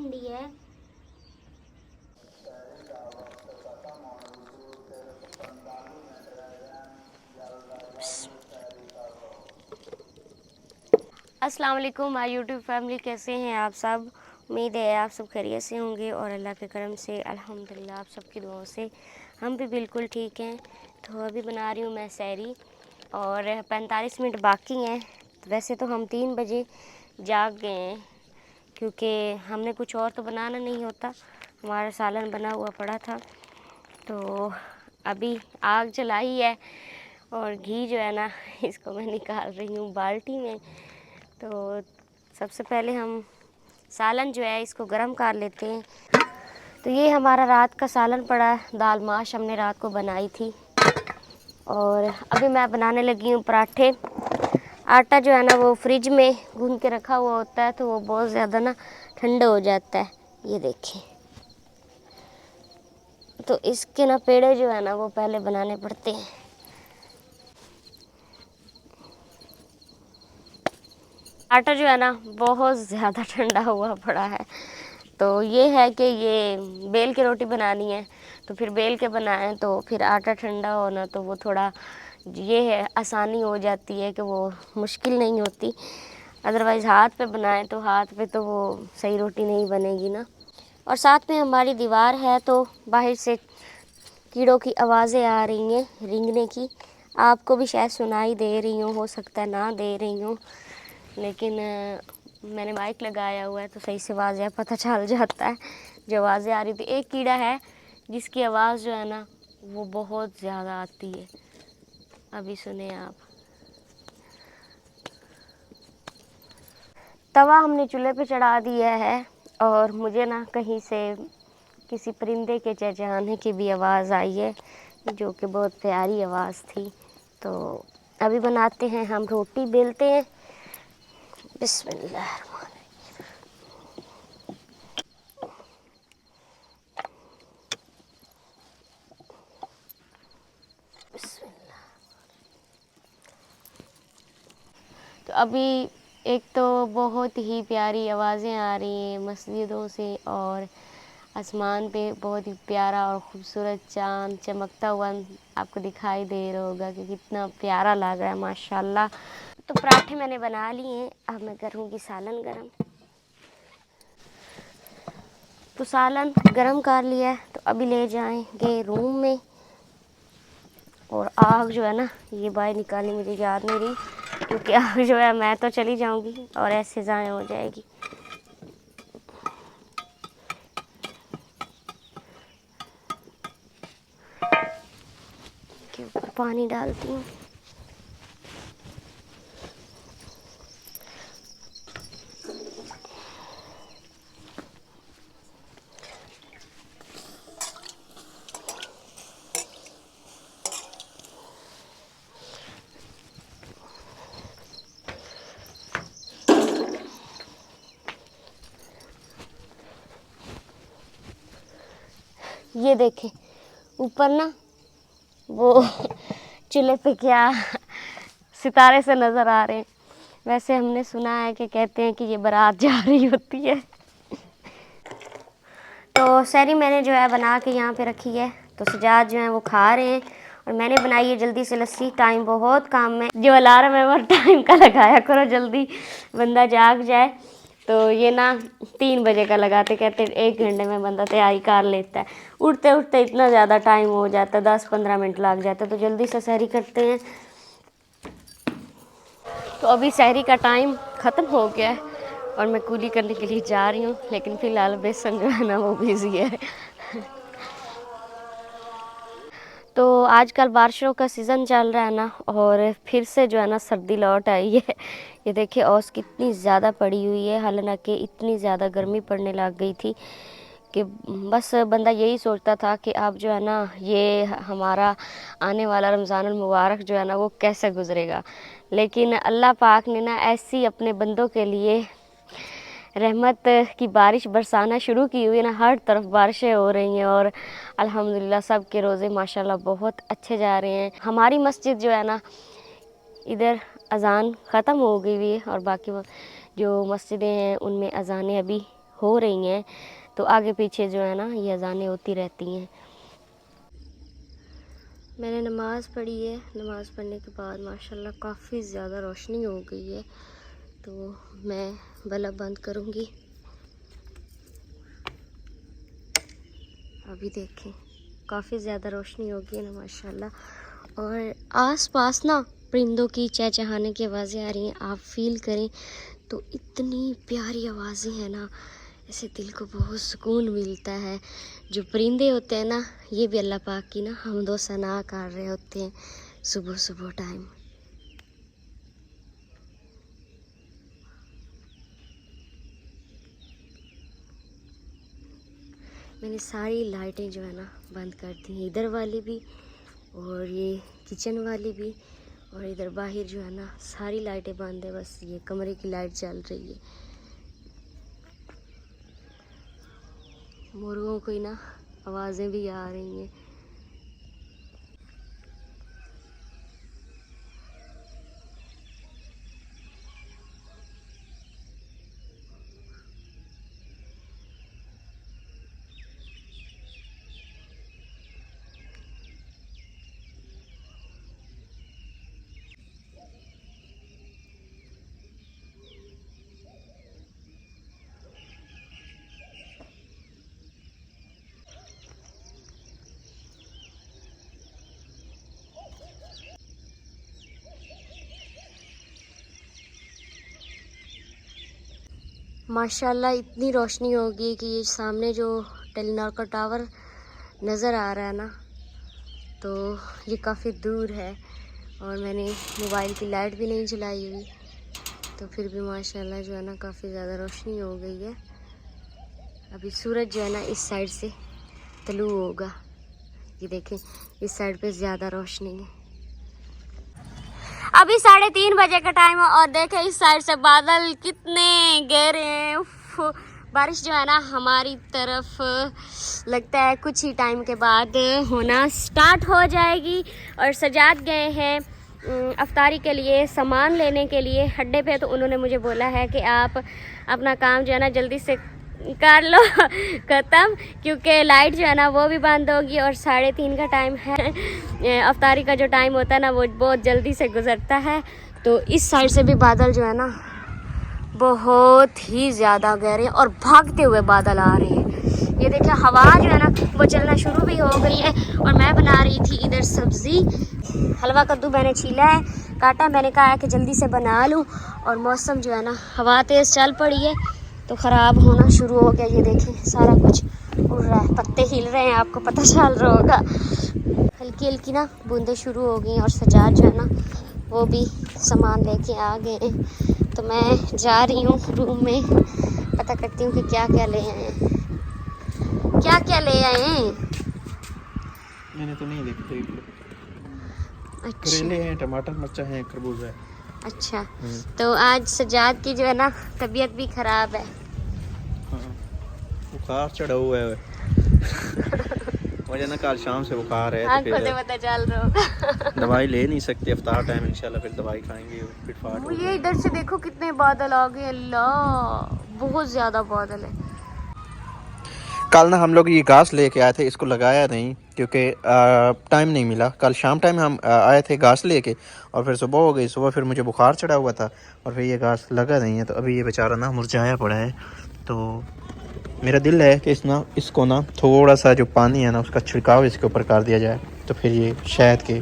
ठंडी है। अस्सलाम वालेकुम माय यूट्यूब फैमिली, कैसे हैं आप सब। उम्मीद है आप सब खैरियत से होंगे और अल्लाह के करम से अल्हम्दुलिल्लाह आप सबकी दुआओं से हम भी बिल्कुल ठीक हैं। तो अभी बना रही हूँ मैं सहरी और 45 मिनट बाकी हैं। तो वैसे तो हम 3 बजे जाग गए हैं क्योंकि हमने कुछ और तो बनाना नहीं होता, हमारा सालन बना हुआ पड़ा था। तो अभी आग जलाई है और घी जो है ना इसको मैं निकाल रही हूँ बाल्टी में। तो सबसे पहले हम सालन जो है इसको गरम कर लेते हैं। तो ये हमारा रात का सालन पड़ा है, दाल माश हमने रात को बनाई थी। और अभी मैं बनाने लगी हूँ पराठे। आटा जो है ना वो फ्रिज में गूंद के रखा हुआ होता है तो वो बहुत ज़्यादा ना ठंडा हो जाता है, ये देखिए। तो इसके ना पेड़े जो है ना वो पहले बनाने पड़ते हैं। आटा जो है ना बहुत ज़्यादा ठंडा हुआ पड़ा है। तो ये है कि ये बेल के रोटी बनानी है तो फिर बेल के बनाएं तो फिर आटा ठंडा होना तो वो थोड़ा ये है आसानी हो जाती है कि वो मुश्किल नहीं होती। अदरवाइज़ हाथ पे बनाएं तो हाथ पे तो वो सही रोटी नहीं बनेगी ना। और साथ में हमारी दीवार है तो बाहर से कीड़ों की आवाज़ें आ रही हैं रेंगने की। आपको भी शायद सुनाई दे रही हो सकता है ना दे रही हूँ, लेकिन मैंने माइक लगाया हुआ है तो सही से आवाज़ पता चल जाता है। जो आवाज़ें आ रही थी, एक कीड़ा है जिसकी आवाज़ जो है ना वो बहुत ज़्यादा आती है। अभी सुने आप। तवा हमने चूल्हे पे चढ़ा दिया है और मुझे ना कहीं से किसी परिंदे के चहचहाने की भी आवाज़ आई है जो कि बहुत प्यारी आवाज़ थी। तो अभी बनाते हैं हम रोटी, बेलते हैं। बिस्मिल्लाह। तो अभी एक तो बहुत ही प्यारी आवाज़ें आ रही हैं मस्जिदों से और आसमान पे बहुत ही प्यारा और ख़ूबसूरत चाँद चमकता हुआ आपको दिखाई दे रहा होगा कि कितना प्यारा लग रहा है माशाल्लाह। तो पराठे मैंने बना लिए हैं, अब मैं करूँगी सालन गरम। तो सालन गरम कर लिया है तो अभी ले जाएंगे रूम में। और आग जो है ना ये बाहर निकालनी मुझे याद नहीं रही क्योंकि आग जो है मैं तो चली जाऊंगी और ऐसे ज़ाय हो जाएगी। के ऊपर पानी डालती हूँ। ये देखें ऊपर ना वो चूल्हे पे क्या सितारे से नज़र आ रहे हैं। वैसे हमने सुना है कि कहते हैं कि ये बारात जा रही होती है। तो सहरी मैंने जो है बना के यहाँ पे रखी है तो सजाद जो है वो खा रहे हैं और मैंने बनाई है जल्दी से लस्सी। टाइम बहुत कम है, जो अलार्म है वो टाइम का लगाया करो जल्दी बंदा जाग जाए। तो ये ना 3 बजे का लगाते, कहते 1 घंटे में बंदा तैयारी कर लेता है। उठते उठते इतना ज़्यादा टाइम हो जाता है, 10-15 मिनट लग जाता है। तो जल्दी से सहरी करते हैं। तो अभी सहरी का टाइम ख़त्म हो गया है और मैं कूली करने के लिए जा रही हूँ, लेकिन फ़िलहाल बेसन जो है ना वो बिज़ी है। तो आजकल बारिशों का सीज़न चल रहा है ना और फिर से जो है ना सर्दी लौट आई है। ये देखिए औस कितनी ज़्यादा पड़ी हुई है, हालांकि इतनी ज़्यादा गर्मी पड़ने लग गई थी कि बस बंदा यही सोचता था कि अब जो है ना ये हमारा आने वाला रमज़ानुल मुबारक जो है ना वो कैसे गुज़रेगा। लेकिन अल्लाह पाक ने ना ऐसी अपने बंदों के लिए रहमत की बारिश बरसाना शुरू की हुई है ना, हर तरफ बारिशें हो रही हैं और अल्हम्दुलिल्लाह सब के रोज़े माशाल्लाह बहुत अच्छे जा रहे हैं। हमारी मस्जिद जो है ना इधर अज़ान ख़त्म हो गई हुई है और बाकी जो मस्जिदें हैं उनमें अज़ानें अभी हो रही हैं, तो आगे पीछे जो है ना ये अज़ानें होती रहती हैं। मैंने नमाज़ पढ़ी है। नमाज़ पढ़ने के बाद माशाल्लाह काफ़ी ज़्यादा रोशनी हो गई है, तो मैं बल्ब बंद करूँगी। अभी देखें काफ़ी ज़्यादा रोशनी हो गई है ना माशाल्लाह। और आसपास ना परिंदों की चहचहाने की आवाज़ें आ रही हैं, आप फील करें तो इतनी प्यारी आवाज़ें हैं ना, ऐसे दिल को बहुत सुकून मिलता है। जो परिंदे होते हैं ना, ये भी अल्लाह पाक की ना हम्दो सना कर रहे होते हैं सुबह सुबह टाइम। मैंने सारी लाइटें जो है ना बंद कर दी हैं, इधर वाली भी और ये किचन वाली भी, और इधर बाहर जो है ना सारी लाइटें बंद है, बस ये कमरे की लाइट चल रही है। मुर्गों की ना आवाज़ें भी आ रही हैं। माशाल्लाह इतनी रोशनी होगी कि ये सामने जो टेलीनॉर का टावर नज़र आ रहा है ना, तो ये काफ़ी दूर है और मैंने मोबाइल की लाइट भी नहीं जलाई हुई, तो फिर भी माशाल्लाह जो है ना काफ़ी ज़्यादा रोशनी हो गई है। अभी सूरज जो है ना इस साइड से तलू होगा, ये देखें इस साइड पे ज़्यादा रोशनी है। अभी 3:30 बजे का टाइम है और देखें इस साइड से बादल कितने गहरे हैं। बारिश जो है ना हमारी तरफ लगता है कुछ ही टाइम के बाद होना स्टार्ट हो जाएगी। और सजाद गए हैं अफ्तारी के लिए सामान लेने के लिए अड्डे पे, तो उन्होंने मुझे बोला है कि आप अपना काम जो है ना जल्दी से कर लो ख़त्म, क्योंकि लाइट जो है ना वो भी बंद होगी और 3:30 का टाइम है। अफ्तारी का जो टाइम होता है ना वो बहुत जल्दी से गुजरता है। तो इस साइड से भी बादल जो है ना बहुत ही ज़्यादा गहरे और भागते हुए बादल आ रहे हैं। ये देखिए हवा जो है ना वो चलना शुरू भी हो गई है। और मैं बना रही थी इधर सब्ज़ी, हलवा कद्दू मैंने छीला है, काटा, मैंने कहा है कि जल्दी से बना लूँ। और मौसम जो है ना हवा तेज़ चल पड़ी है तो ख़राब होना शुरू हो गया। ये देखें सारा कुछ उड़ रहा है, पत्ते हिल रहे हैं, आपको पता चल रहा होगा। हल्की हल्की ना बूंदें शुरू हो गई और सजाद जो है ना वो भी सामान लेके आ गए हैं। तो मैं जा रही हूँ रूम में, पता करती हूँ कि क्या क्या ले आए हैं। क्या क्या ले आए हैं? मैंने तो नहीं देखी। अच्छा, करेले हैं, टमाटर, मिर्चा है, खरबूजा है। अच्छा तो आज सजाद की जो है ना तबीयत भी ख़राब है। हाँ, बुखार चढ़ा हुआ है मुझे ना कल शाम से बुखार है, तो फिर पता चल रहा होगा दवाई ले नहीं सकते। अफ्तार टाइम इंशाल्लाह फिर दवाई खाएंगे, फिर फाट हो ये इधर से देखो कितने बादल आ गए, अल्लाह बहुत ज़्यादा बादल है। कल ना हम लोग ये घास लेके आए थे, इसको लगाया नहीं क्योंकि टाइम नहीं मिला। कल शाम टाइम हम आए थे घास लेके और फिर सुबह हो गई। सुबह फिर मुझे बुखार चढ़ा हुआ था और फिर ये घास लगा नहीं है, तो अभी ये बेचारा ना मुरझाया पड़ा है। तो मेरा दिल है कि इसको ना थोड़ा सा जो पानी है ना उसका छिड़काव इसके ऊपर कर दिया जाए, तो फिर ये शायद के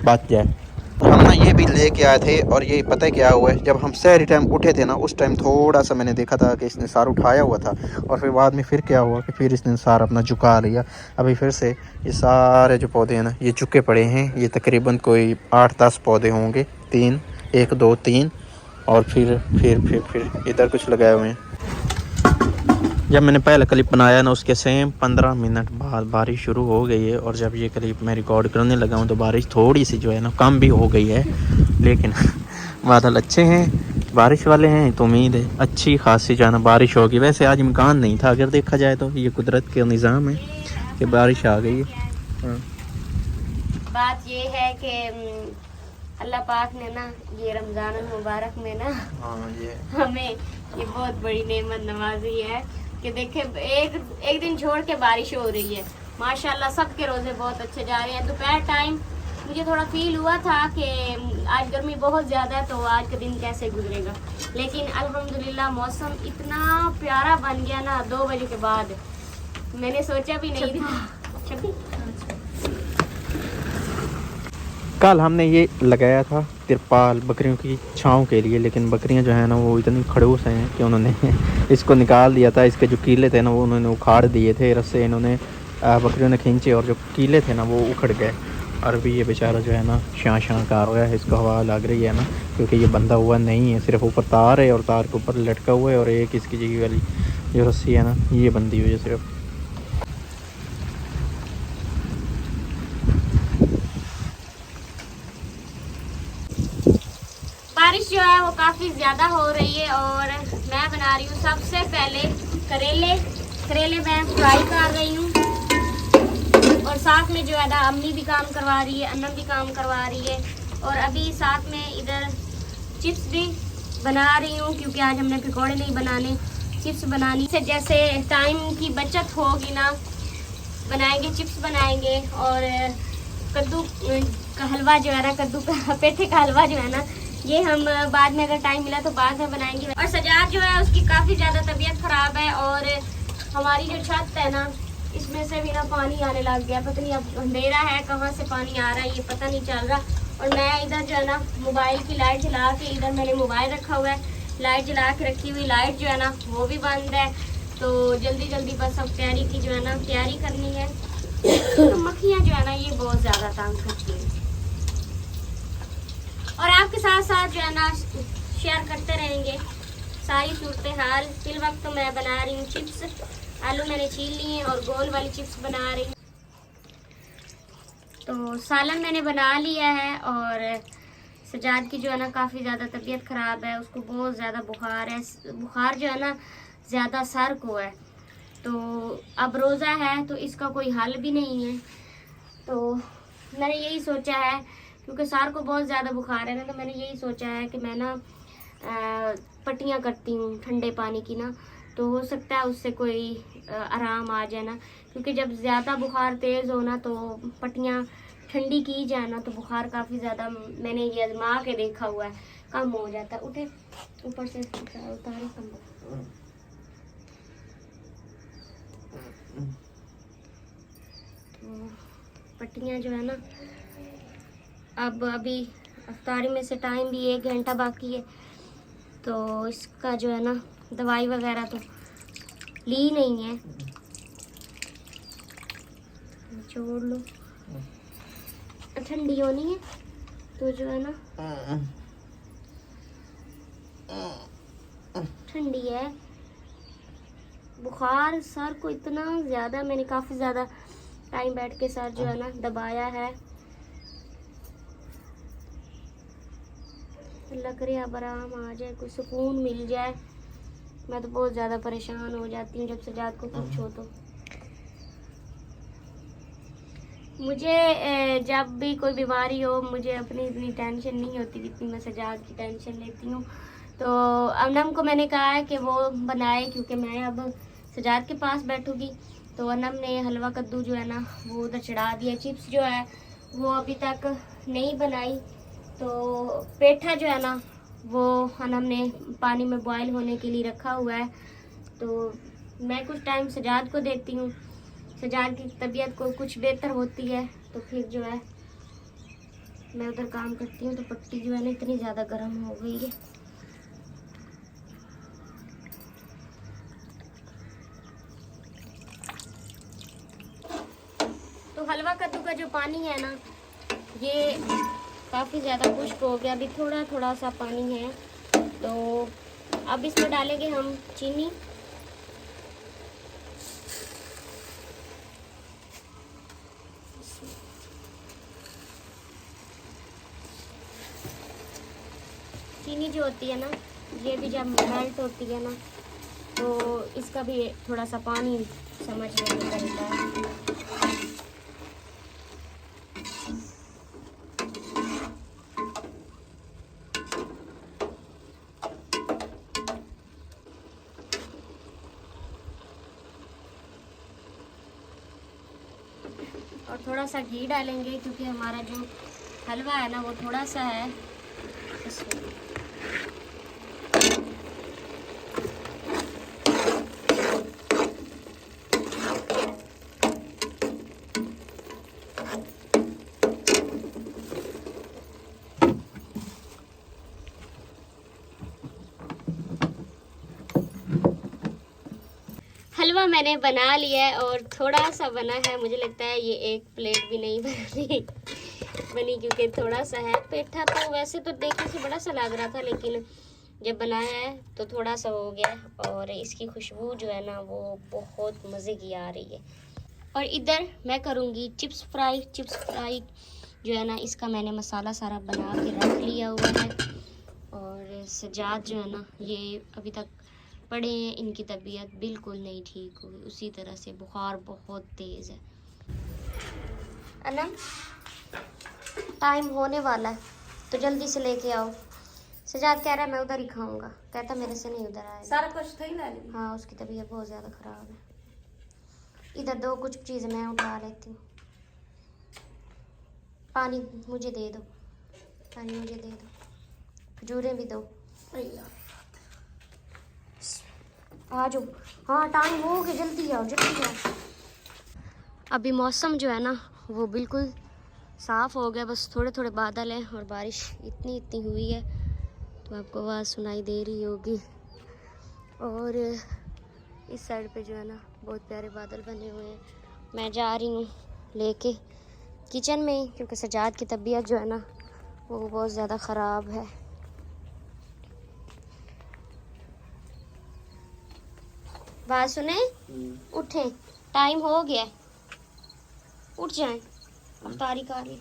बच जाए। हम ना ये भी लेके आए थे और ये पता है क्या हुआ है, जब हम सहरी टाइम उठे थे ना उस टाइम थोड़ा सा मैंने देखा था कि इसने सार उठाया हुआ था, और फिर बाद में फिर क्या हुआ कि फिर इसने सार अपना झुका लिया। अभी फिर से ये सारे जो पौधे हैं ना ये झुके पड़े हैं। ये तकरीबन कोई 8-10 पौधे होंगे, 1 2 3, और फिर इधर कुछ लगाए हुए हैं। जब मैंने पहला क्लिप बनाया ना उसके सेम 15 मिनट बाद बारिश शुरू हो गई है, और जब ये क्लिप मैं रिकॉर्ड करने लगा हूँ तो बारिश थोड़ी सी जो है ना कम भी हो गई है, लेकिन बादल अच्छे हैं, बारिश वाले हैं, तो उम्मीद है अच्छी खासी जो है ना बारिश होगी। वैसे आज इम्कान नहीं था, अगर देखा जाए तो ये कुदरत के निज़ाम है कि बारिश आ गई है। बात ये है कि अल्लाह पाक ने ना ये रमज़ान मुबारक में ना हाँ, ये हमें ये बहुत बड़ी नेमत नवाजी है। कि देखे एक दिन छोड़ के बारिश हो रही है। माशाल्लाह सबके रोजे बहुत अच्छे जा रहे हैं। दोपहर टाइम मुझे थोड़ा फील हुआ था कि आज गर्मी बहुत ज़्यादा है, तो आज का दिन कैसे गुजरेगा, लेकिन अल्हम्दुलिल्लाह मौसम इतना प्यारा बन गया ना 2 बजे के बाद, मैंने सोचा भी नहीं था। कल हमने ये लगाया था तिरपाल बकरियों की छाँव के लिए, लेकिन बकरियां जो है ना वो इतनी खड़ूस हैं कि उन्होंने इसको निकाल दिया था। इसके जो कीले थे ना वो उन्होंने उखाड़ दिए थे, रस्से इन्होंने बकरियों ने खींचे और जो कीले थे ना वो उखड़ गए। और अभी ये बेचारा जो है ना शां शां कर रहा है, इसको हवा लग रही है ना, क्योंकि ये बंधा हुआ नहीं है, सिर्फ ऊपर तार है और तार के ऊपर लटका हुआ है और एक इसकी जगह वाली जो रस्सी है ना ये बंधी हुई है सिर्फ। बारिश जो है वो काफ़ी ज़्यादा हो रही है और मैं बना रही हूँ सबसे पहले करेले मैं फ्राई कर रही हूँ, और साथ में जो है ना अम्मी भी काम करवा रही है, अन्नम भी काम करवा रही है, और अभी साथ में इधर चिप्स भी बना रही हूँ, क्योंकि आज हमने पकौड़े नहीं बनाने, चिप्स बनानी से जैसे टाइम की बचत होगी ना, बनाएंगे चिप्स बनाएंगे। और कद्दू का हलवा जो है ना, कद्दू का पेठे का हलवा जो है ना, ये हम बाद में अगर टाइम मिला तो बाद में बनाएंगे। और सजाद जो है उसकी काफ़ी ज़्यादा तबीयत ख़राब है, और हमारी जो छत है ना इसमें से भी ना पानी आने लग गया, पता नहीं अब अंधेरा है कहाँ से पानी आ रहा है ये पता नहीं चल रहा। और मैं इधर जो है ना मोबाइल की लाइट जला के, इधर मैंने मोबाइल रखा हुआ है, लाइट जला के रखी हुई, लाइट जो है ना वो भी बंद है, तो जल्दी जल्दी बस अब तैयारी की जो है ना तैयारी करनी है। तो मक्खियाँ जो है ना ये बहुत ज़्यादा तंग करती हैं, और आपके साथ साथ जो है ना शेयर करते रहेंगे सारी सूरत हाल। फिल वक्त तो मैं बना रही हूँ चिप्स, आलू मैंने छील लिए हैं और गोल वाली चिप्स बना रही हूँ। तो सालन मैंने बना लिया है, और सजाद की जो है ना काफ़ी ज़्यादा तबीयत ख़राब है, उसको बहुत ज़्यादा बुखार है, बुखार जो है ना ज़्यादा सर को है, तो अब रोज़ा है तो इसका कोई हल भी नहीं है। तो मैंने यही सोचा है, क्योंकि सर को बहुत ज़्यादा बुखार है ना, तो मैंने यही सोचा है कि मैं ना पट्टियाँ करती हूँ ठंडे पानी की ना, तो हो सकता है उससे कोई आराम आ जाए ना, क्योंकि जब ज़्यादा बुखार तेज़ हो ना तो पट्टियाँ ठंडी की जाए ना तो बुखार काफ़ी ज़्यादा, मैंने ये आजमा के देखा हुआ है, कम हो जाता है। उठे ऊपर से उतारे कंबल। तो पट्टियाँ जो है ना अब अभी अफ्तारी में से टाइम भी 1 घंटा बाकी है, तो इसका जो है ना दवाई वगैरह तो ली नहीं है, छोड़ लो, ठंडी होनी है तो जो है ना ठंडी है। बुखार सर को इतना ज़्यादा, मैंने काफ़ी ज़्यादा टाइम बैठ के सर जो है ना दबाया है। अल्लाह करे अब आराम आ जाए, कोई सुकून मिल जाए। मैं तो बहुत ज़्यादा परेशान हो जाती हूँ जब सजाद को कुछ हो तो। मुझे जब भी कोई बीमारी हो मुझे अपनी इतनी टेंशन नहीं होती जितनी मैं सजाद की टेंशन लेती हूँ। तो अनम को मैंने कहा है कि वो बनाए, क्योंकि मैं अब सजाद के पास बैठूँगी। तो अनम ने हलवा कद्दू जो है ना वो उधर चढ़ा दिया। चिप्स जो है वो अभी तक नहीं बनाई। तो पेठा जो है ना वो अनम ने पानी में बॉईल होने के लिए रखा हुआ है। तो मैं कुछ टाइम सजाद को देती हूँ, सजाद की तबीयत को कुछ बेहतर होती है तो फिर जो है मैं उधर काम करती हूँ। तो पट्टी जो है ना इतनी ज़्यादा गर्म हो गई है। तो हलवा कद्दू का जो पानी है ना ये काफ़ी ज़्यादा खुश्क हो गया, अभी थोड़ा थोड़ा सा पानी है। तो अब इसमें डालेंगे हम चीनी। चीनी जो होती है ना ये भी जब मेल्ट होती है ना तो इसका भी थोड़ा सा पानी समझ में निकलता है। थोड़ा सा घी डालेंगे क्योंकि हमारा जो हलवा है ना वो थोड़ा सा है इसमें। हलवा मैंने बना लिया है और थोड़ा सा बना है, मुझे लगता है ये एक प्लेट भी नहीं बनी क्योंकि थोड़ा सा है। पेठा तो वैसे तो देखने से बड़ा सा लग रहा था, लेकिन जब बनाया है तो थोड़ा सा हो गया। और इसकी खुशबू जो है ना वो बहुत मज़े की आ रही है। और इधर मैं करूँगी चिप्स फ्राई। चिप्स फ्राई जो है ना इसका मैंने मसाला सारा बना के रख लिया हुआ है। और सजाद जो है ना ये अभी तक पड़े हैं, इनकी तबीयत बिल्कुल नहीं ठीक हुई, उसी तरह से बुखार बहुत तेज़ है। अनम टाइम होने वाला है तो जल्दी से लेके आओ। सजाद कह रहा है मैं उधर ही खाऊंगा, कहता मेरे से नहीं उधर आएगा। सारा कुछ तो ही ला ली। हाँ उसकी तबीयत बहुत ज़्यादा ख़राब है। इधर दो कुछ चीज़ें मैं उठा लेती हूँ। पानी मुझे दे दो, पानी मुझे दे दो, खजूरें भी दो। आ जाओ, हाँ टाइम हो गया, जल्दी आओ जल्दी आओ। अभी मौसम जो है ना वो बिल्कुल साफ़ हो गया, बस थोड़े थोड़े बादल हैं और बारिश इतनी इतनी हुई है तो आपको आवाज़ सुनाई दे रही होगी। और इस साइड पे जो है ना बहुत प्यारे बादल बने हुए हैं। मैं जा रही हूँ लेके किचन में ही क्योंकि सजाद की तबीयत जो है ना वो बहुत ज़्यादा ख़राब है। बात सुने, उठे, टाइम हो गया, उठ जाएं, अफ्तारी कर ली,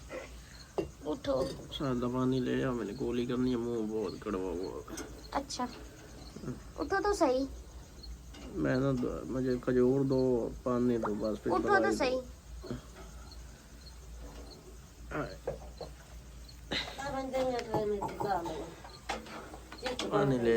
उठो। सादा पानी ले आओ, मैंने गोली करनी है, मुंह बहुत कड़वा हुआ। अच्छा उठो तो सही, मैं ना मुझे खजूर दो, पानी दो, बस फिर उठो तो सही। पानी ले